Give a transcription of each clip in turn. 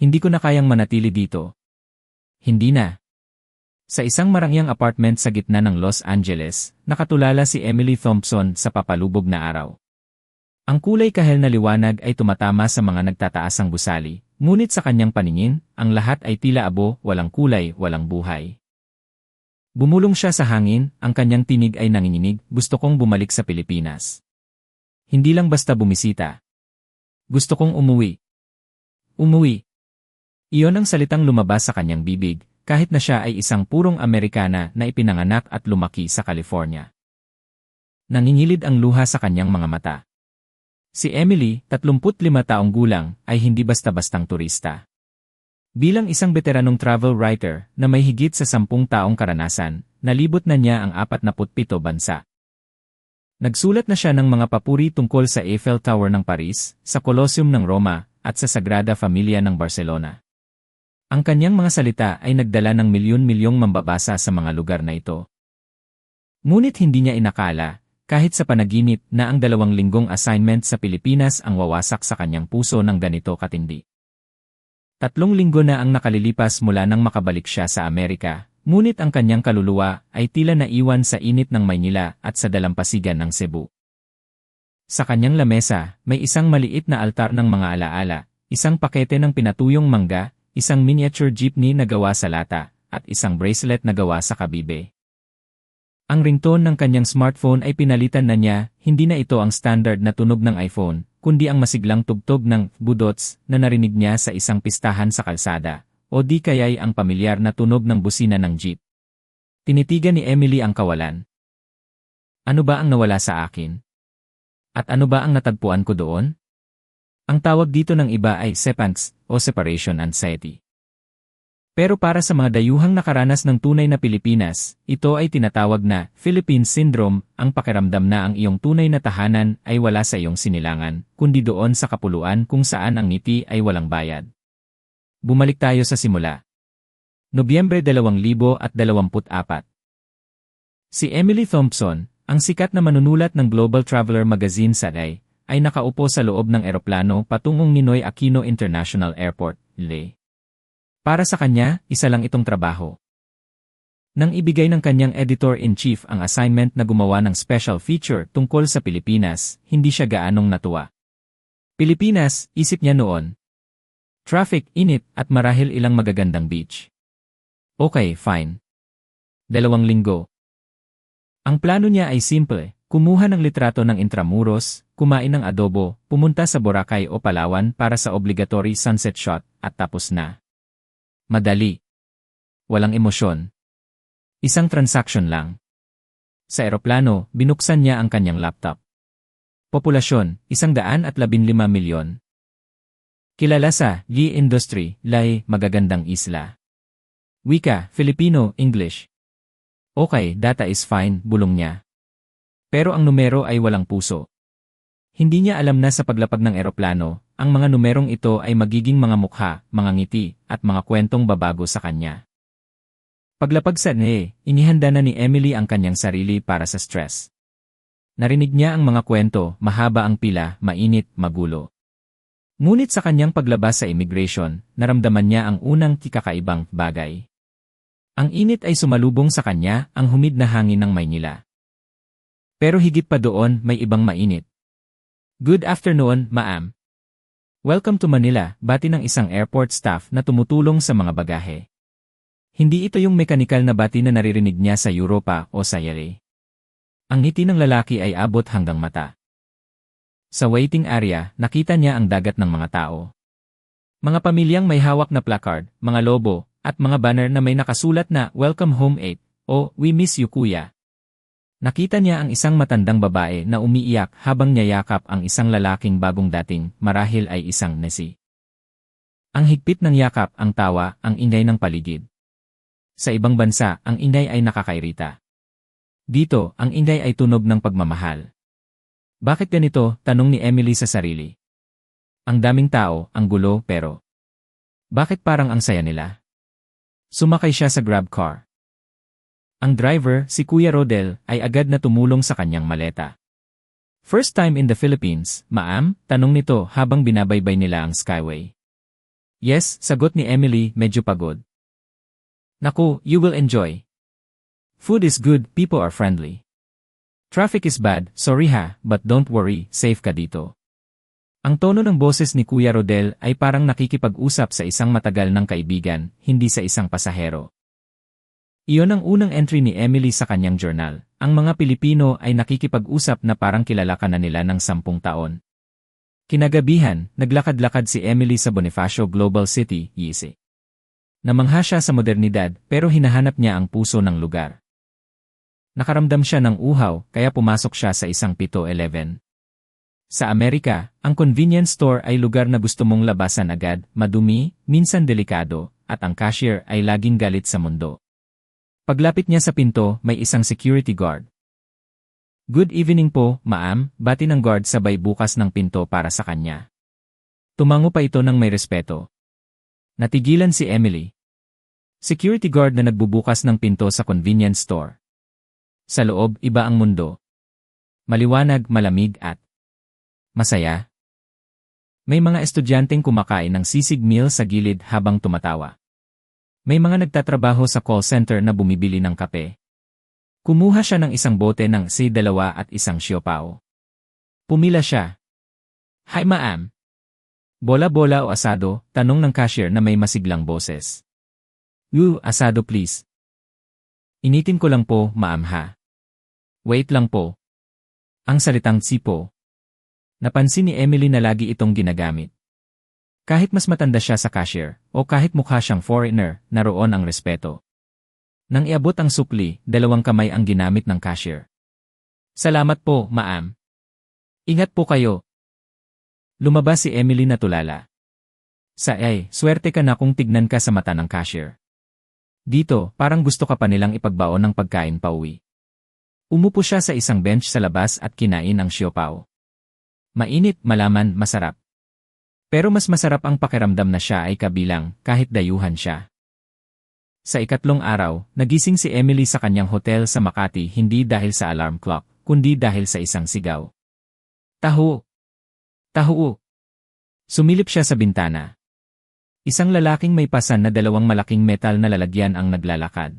Hindi ko na kayang manatili dito. Hindi na. Sa isang marangyang apartment sa gitna ng Los Angeles, nakatulala si Emily Thompson sa papalubog na araw. Ang kulay kahel na liwanag ay tumatama sa mga nagtataasang gusali, ngunit sa kanyang paningin, ang lahat ay tila abo, walang kulay, walang buhay. Bumulong siya sa hangin, ang kanyang tinig ay nanginginig, gusto kong bumalik sa Pilipinas. Hindi lang basta bumisita. Gusto kong umuwi. Umuwi. Iyon ang salitang lumabas sa kanyang bibig, kahit na siya ay isang purong Amerikana na ipinanganak at lumaki sa California. Nangingilid ang luha sa kanyang mga mata. Si Emily, 35 taong gulang, ay hindi basta-bastang turista. Bilang isang veteranong travel writer na may higit sa 10 taong karanasan, nalibot na niya ang 47 bansa. Nagsulat na siya ng mga papuri tungkol sa Eiffel Tower ng Paris, sa Colosseum ng Roma, at sa Sagrada Familia ng Barcelona. Ang kanyang mga salita ay nagdala ng milyon-milyong mambabasa sa mga lugar na ito. Ngunit hindi niya inakala, kahit sa panaginip, na ang 2 linggong assignment sa Pilipinas ang wawasak sa kanyang puso ng ganito katindi. 3 linggo na ang nakalilipas mula nang makabalik siya sa Amerika, ngunit ang kanyang kaluluwa ay tila naiwan sa init ng Maynila at sa dalampasigan ng Cebu. Sa kanyang lamesa, may isang maliit na altar ng mga alaala, isang pakete ng pinatuyong mangga, isang miniature jeepney na gawa sa lata, at isang bracelet na gawa sa kabibe. Ang ringtone ng kanyang smartphone ay pinalitan na niya, hindi na ito ang standard na tunog ng iPhone, kundi ang masiglang tugtog ng budots na narinig niya sa isang pistahan sa kalsada, o di kaya'y ang pamilyar na tunog ng busina ng jeep. Tinitigan ni Emily ang kawalan. Ano ba ang nawala sa akin? At ano ba ang natagpuan ko doon? Ang tawag dito ng iba ay sepangs o separation anxiety. Pero para sa mga dayuhang nakaranas ng tunay na Pilipinas, ito ay tinatawag na Philippine Syndrome, ang pakiramdam na ang iyong tunay na tahanan ay wala sa iyong sinilangan, kundi doon sa kapuluan kung saan ang ngiti ay walang bayad. Bumalik tayo sa simula. Nobyembre 2024. Si Emily Thompson, ang sikat na manunulat ng Global Traveler magazine sa DAI, ay nakaupo sa loob ng eroplano patungong Ninoy Aquino International Airport, LA. Para sa kanya, isa lang itong trabaho. Nang ibigay ng kanyang editor-in-chief ang assignment na gumawa ng special feature tungkol sa Pilipinas, hindi siya gaanong natuwa. Pilipinas, isip niya noon. Traffic, init, at marahil ilang magagandang beach. Okay, fine. 2 linggo. Ang plano niya ay simple. Kumuha ng litrato ng Intramuros, kumain ng adobo, pumunta sa Boracay o Palawan para sa obligatory sunset shot, at tapos na. Madali. Walang emosyon. Isang transaction lang. Sa eroplano, binuksan niya ang kanyang laptop. Populasyon, 115 milyon. Kilala sa Yi Industry, Lai, magagandang isla. Wika, Filipino, English. Okay, data is fine, bulong niya. Pero ang numero ay walang puso. Hindi niya alam na sa paglapag ng eroplano, ang mga numerong ito ay magiging mga mukha, mga ngiti, at mga kwentong babago sa kanya. Paglapag sa inihanda na ni Emily ang kanyang sarili para sa stress. Narinig niya ang mga kwento, mahaba ang pila, mainit, magulo. Ngunit sa kanyang paglabas sa immigration, naramdaman niya ang unang kakaibang bagay. Ang init ay sumalubong sa kanya, ang humid na hangin ng Maynila. Pero higit pa doon, may ibang mainit. Good afternoon, ma'am. Welcome to Manila, bati ng isang airport staff na tumutulong sa mga bagahe. Hindi ito yung mekanikal na bati na naririnig niya sa Europa o sa LA. Ang ngiti ng lalaki ay abot hanggang mata. Sa waiting area, nakita niya ang dagat ng mga tao. Mga pamilyang may hawak na placard, mga lobo, at mga banner na may nakasulat na Welcome Home 8 o We Miss You Kuya. Nakita niya ang isang matandang babae na umiiyak habang niyayakap ang isang lalaking bagong dating, marahil ay isang nesi. Ang higpit ng yakap, ang tawa, ang ingay ng paligid. Sa ibang bansa, ang ingay ay nakakairita. Dito, ang ingay ay tunog ng pagmamahal. Bakit ganito? Tanong ni Emily sa sarili. Ang daming tao, ang gulo, pero bakit parang ang saya nila? Sumakay siya sa grab car. Ang driver, si Kuya Rodel, ay agad na tumulong sa kanyang maleta. First time in the Philippines, ma'am? Tanong nito habang binabaybay nila ang Skyway. Yes, sagot ni Emily, medyo pagod. Naku, you will enjoy. Food is good, people are friendly. Traffic is bad, sorry ha, but don't worry, safe ka dito. Ang tono ng boses ni Kuya Rodel ay parang nakikipag-usap sa isang matagal ng kaibigan, hindi sa isang pasahero. Iyon ang unang entry ni Emily sa kanyang journal. Ang mga Pilipino ay nakikipag-usap na parang kilala ka na nila ng 10 taon. Kinagabihan, naglakad-lakad si Emily sa Bonifacio Global City, Yisi. Namangha siya sa modernidad pero hinahanap niya ang puso ng lugar. Nakaramdam siya ng uhaw kaya pumasok siya sa isang 7-Eleven. Sa Amerika, ang convenience store ay lugar na gusto mong labasan agad, madumi, minsan delikado, at ang cashier ay laging galit sa mundo. Paglapit niya sa pinto, may isang security guard. Good evening po, ma'am, bati ng guard sabay bukas ng pinto para sa kanya. Tumango pa ito ng may respeto. Natigilan si Emily. Security guard na nagbubukas ng pinto sa convenience store. Sa loob, iba ang mundo. Maliwanag, malamig at masaya. May mga estudyanteng kumakain ng sisig meal sa gilid habang tumatawa. May mga nagtatrabaho sa call center na bumibili ng kape. Kumuha siya ng isang bote ng C2 at isang siopaw. Pumila siya. Hi ma'am. Bola-bola o asado, tanong ng cashier na may masiglang boses. Asado please. Initin ko lang po, ma'am ha. Wait lang po. Ang salitang sipo. Napansin ni Emily na lagi itong ginagamit. Kahit mas matanda siya sa cashier, o kahit mukha siyang foreigner, naroon ang respeto. Nang iabot ang sukli, 2 kamay ang ginamit ng cashier. Salamat po, ma'am. Ingat po kayo. Lumabas si Emily na tulala. Swerte ka na kung tignan ka sa mata ng cashier. Dito, parang gusto ka pa nilang ipagbaon ng pagkain pauwi. Umupo siya sa isang bench sa labas at kinain ang siopaw. Mainit, malaman, masarap. Pero mas masarap ang pakiramdam na siya ay kabilang, kahit dayuhan siya. Sa 3 araw, nagising si Emily sa kanyang hotel sa Makati hindi dahil sa alarm clock, kundi dahil sa isang sigaw. Taho! Taho! Sumilip siya sa bintana. Isang lalaking may pasan na 2 malaking metal na lalagyan ang naglalakad.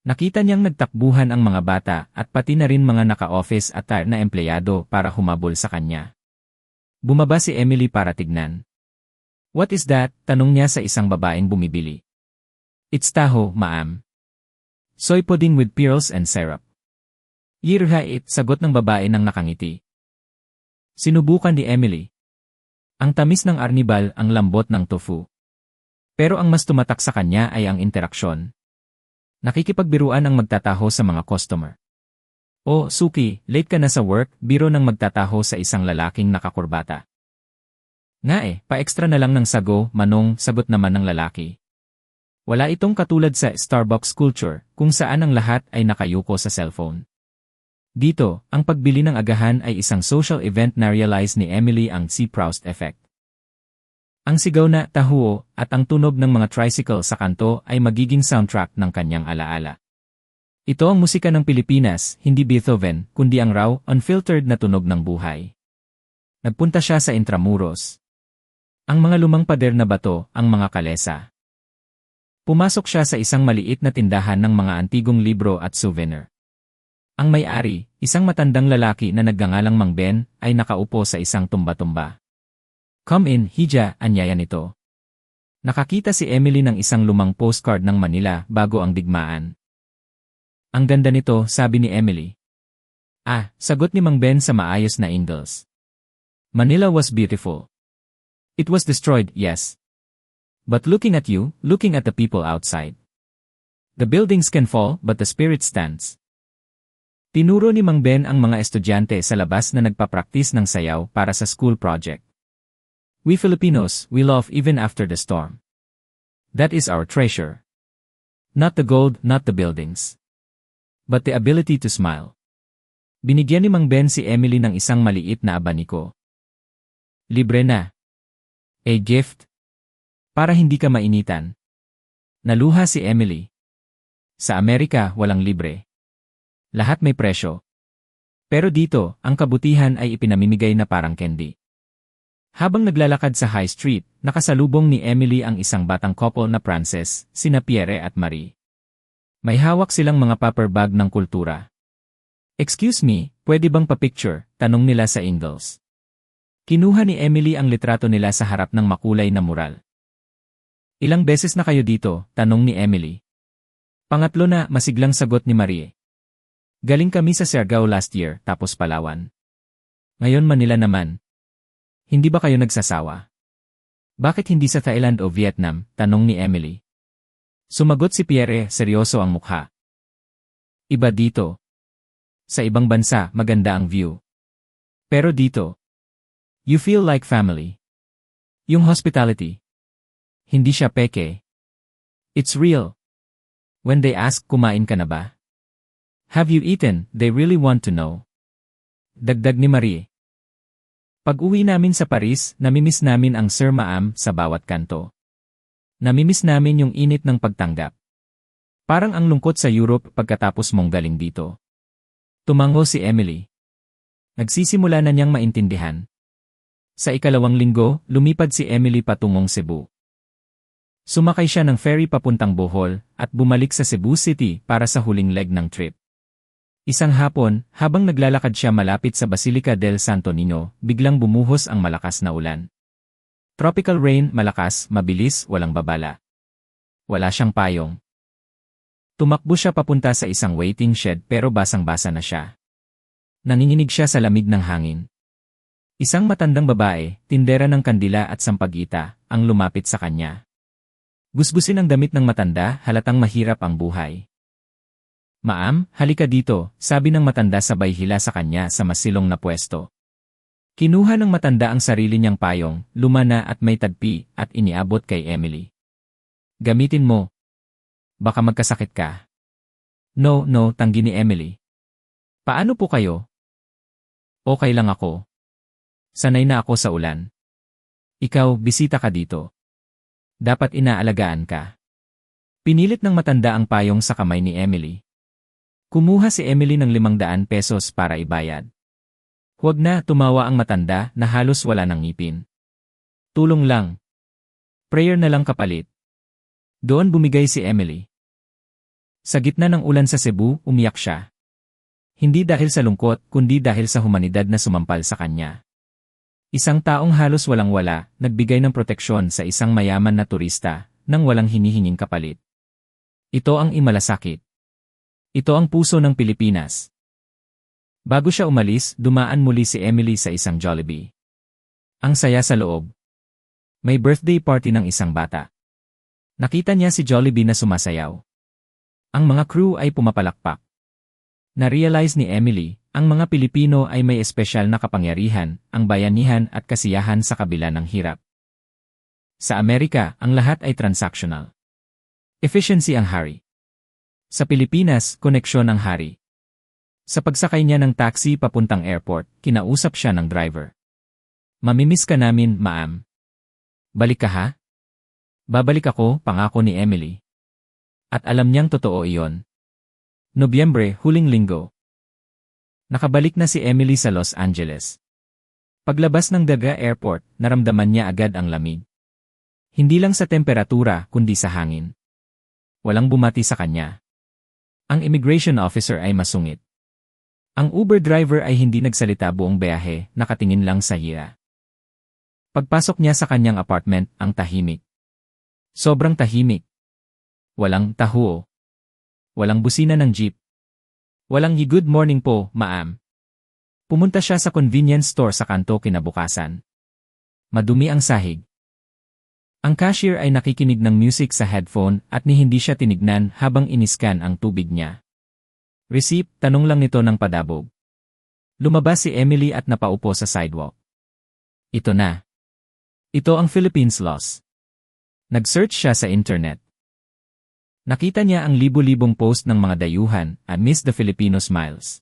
Nakita niyang nagtakbuhan ang mga bata at pati na rin mga naka-office attire na empleyado para humabol sa kanya. Bumaba si Emily para tignan. What is that? Tanong niya sa isang babaeng bumibili. It's taho, ma'am. Soy pudding with pearls and syrup. Yirhait, sagot ng babae nang nakangiti. Sinubukan ni Emily. Ang tamis ng arnibal, ang lambot ng tofu. Pero ang mas tumatak sa kanya ay ang interaksyon. Nakikipagbiruan ang magtataho sa mga customer. O, Suki, late ka na sa work, biro ng magtataho sa isang lalaking nakakurbata. Pa-extra na lang ng sago, manong, sagot naman ng lalaki. Wala itong katulad sa Starbucks culture, kung saan ang lahat ay nakayuko sa cellphone. Dito, ang pagbili ng agahan ay isang social event na realize ni Emily ang C. Proust effect. Ang sigaw na tahuo at ang tunog ng mga tricycle sa kanto ay magiging soundtrack ng kanyang alaala. Ito ang musika ng Pilipinas, hindi Beethoven, kundi ang raw, unfiltered na tunog ng buhay. Nagpunta siya sa Intramuros. Ang mga lumang pader na bato, ang mga kalesa. Pumasok siya sa isang maliit na tindahan ng mga antigong libro at souvenir. Ang may-ari, isang matandang lalaki na nagngangalang Mang Ben, ay nakaupo sa isang tumba-tumba. Come in, Hija, anyaya nito. Nakakita si Emily ng isang lumang postcard ng Manila bago ang digmaan. Ang ganda nito, sabi ni Emily. Sagot ni Mang Ben sa maayos na English. Manila was beautiful. It was destroyed, yes. But looking at you, looking at the people outside. The buildings can fall, but the spirit stands. Tinuro ni Mang Ben ang mga estudyante sa labas na nagpapraktis ng sayaw para sa school project. We Filipinos, we love even after the storm. That is our treasure. Not the gold, not the buildings. But the ability to smile. Binigyan ni Mang Ben si Emily ng isang maliit na abaniko. Libre na. A gift. Para hindi ka mainitan. Naluha si Emily. Sa Amerika, walang libre. Lahat may presyo. Pero dito, ang kabutihan ay ipinamimigay na parang candy. Habang naglalakad sa High Street, nakasalubong ni Emily ang isang batang couple na Frances, sina Pierre at Marie. May hawak silang mga paper bag ng kultura. "Excuse me, pwede bang pa-picture?" tanong nila sa Ingalls. Kinuha ni Emily ang litrato nila sa harap ng makulay na mural. "Ilang beses na kayo dito?" tanong ni Emily. "Pangatlo na," masiglang sagot ni Marie. "Galing kami sa Siargao last year, tapos Palawan. Ngayon Manila naman. Hindi ba kayo nagsasawa?" "Bakit hindi sa Thailand o Vietnam?" tanong ni Emily. Sumagot si Pierre, seryoso ang mukha. "Iba dito. Sa ibang bansa, maganda ang view. Pero dito, you feel like family. Yung hospitality. Hindi siya peke. It's real. When they ask, kumain ka na ba? Have you eaten? They really want to know." Dagdag ni Marie. "Pag-uwi namin sa Paris, namimiss namin ang Sir Maam sa bawat kanto. Namimiss namin yung init ng pagtanggap. Parang ang lungkot sa Europe pagkatapos mong galing dito." Tumango si Emily. Nagsisimula na niyang maintindihan. Sa ikalawang linggo, lumipad si Emily patungong Cebu. Sumakay siya ng ferry papuntang Bohol at bumalik sa Cebu City para sa huling leg ng trip. Isang hapon, habang naglalakad siya malapit sa Basilica del Santo Niño, biglang bumuhos ang malakas na ulan. Tropical rain, malakas, mabilis, walang babala. Wala siyang payong. Tumakbo siya papunta sa isang waiting shed pero basang-basa na siya. Nanginginig siya sa lamig ng hangin. Isang matandang babae, tindera ng kandila at sampagita, ang lumapit sa kanya. Gusgusin ang damit ng matanda, halatang mahirap ang buhay. "Maam, halika dito," sabi ng matanda sabay hila sa kanya sa masilong na pwesto. Kinuha ng matanda ang sarili niyang payong, lumana at may tagpi, at iniabot kay Emily. "Gamitin mo. Baka magkasakit ka." No, tanggi ni Emily. "Paano po kayo?" "Okay lang ako. Sanay na ako sa ulan. Ikaw, bisita ka dito. Dapat inaalagaan ka." Pinilit ng matanda ang payong sa kamay ni Emily. Kumuha si Emily ng 500 pesos para ibayad. "Huwag na," tumawa ang matanda na halos wala ng ngipin. "Tulong lang. Prayer na lang kapalit." Doon bumigay si Emily. Sa gitna ng ulan sa Cebu, umiyak siya. Hindi dahil sa lungkot, kundi dahil sa humanidad na sumampal sa kanya. Isang taong halos walang-wala, nagbigay ng proteksyon sa isang mayaman na turista, nang walang hinihinging kapalit. Ito ang imalasakit. Ito ang puso ng Pilipinas. Bago siya umalis, dumaan muli si Emily sa isang Jollibee. Ang saya sa loob. May birthday party ng isang bata. Nakita niya si Jollibee na sumasayaw. Ang mga crew ay pumapalakpak. Na-realize ni Emily, ang mga Pilipino ay may espesyal na kapangyarihan, ang bayanihan at kasiyahan sa kabila ng hirap. Sa Amerika, ang lahat ay transactional. Efficiency ang hari. Sa Pilipinas, koneksyon ang hari. Sa pagsakay niya ng taxi papuntang airport, kinausap siya ng driver. "Mamimiss ka namin, Maam. Balik ka ha?" "Babalik ako," pangako ni Emily. At alam niyang totoo iyon. Nobyembre, huling linggo. Nakabalik na si Emily sa Los Angeles. Paglabas ng Daga Airport, naramdaman niya agad ang lamig. Hindi lang sa temperatura, kundi sa hangin. Walang bumati sa kanya. Ang immigration officer ay masungit. Ang Uber driver ay hindi nagsalita buong biyahe, nakatingin lang sa hiya. Pagpasok niya sa kanyang apartment, ang tahimik. Sobrang tahimik. Walang tahuo. Walang busina ng jeep. Walang "Good morning po, Maam." Pumunta siya sa convenience store sa kanto kinabukasan. Madumi ang sahig. Ang cashier ay nakikinig ng music sa headphone at ni hindi siya tinignan habang iniskan ang tubig niya. "Receipt?" tanong lang nito ng padabog. Lumabas si Emily at napaupo sa sidewalk. Ito na. Ito ang Philippines Laws. Nag-search siya sa internet. Nakita niya ang libu-libong post ng mga dayuhan and miss the Filipino smiles.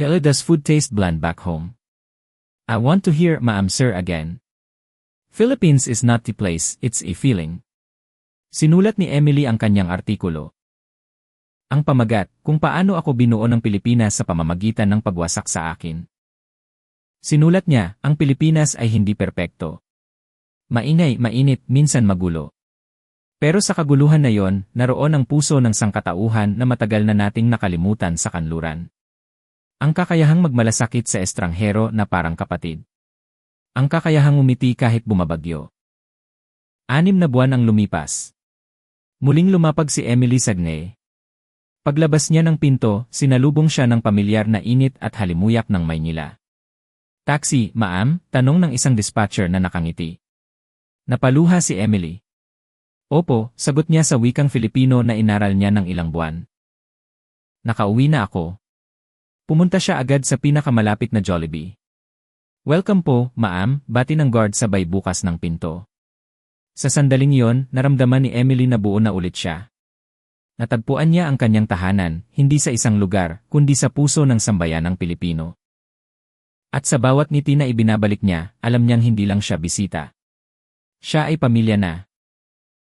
Does food taste bland back home? I want to hear Maam Sir again. Philippines is not the place, it's a feeling. Sinulat ni Emily ang kanyang artikulo. Ang pamagat, kung paano ako binuo ng Pilipinas sa pamamagitan ng pagwasak sa akin. Sinulat niya, ang Pilipinas ay hindi perpekto. Maingay, mainit, minsan magulo. Pero sa kaguluhan na yon, naroon ang puso ng sangkatauhan na matagal na nating nakalimutan sa kanluran. Ang kakayahang magmalasakit sa estranghero na parang kapatid. Ang kakayahang umiti kahit bumabagyo. 6 na buwan ang lumipas. Muling lumapag si Emily Sagney. Paglabas niya ng pinto, sinalubong siya ng pamilyar na init at halimuyak ng Maynila. Taxi, ma'am? Tanong ng isang dispatcher na nakangiti. Napaluha si Emily. Opo, sagot niya sa wikang Filipino na inaral niya ng ilang buwan. Nakauwi na ako. Pumunta siya agad sa pinakamalapit na Jollibee. Welcome po, ma'am, bati ng guard sabay bukas ng pinto. Sa sandaling iyon, naramdaman ni Emily na buo na ulit siya. Natagpuan niya ang kanyang tahanan, hindi sa isang lugar, kundi sa puso ng sambayanang Pilipino. At sa bawat ngiti na ibinabalik niya, alam niyang hindi lang siya bisita. Siya ay pamilya na.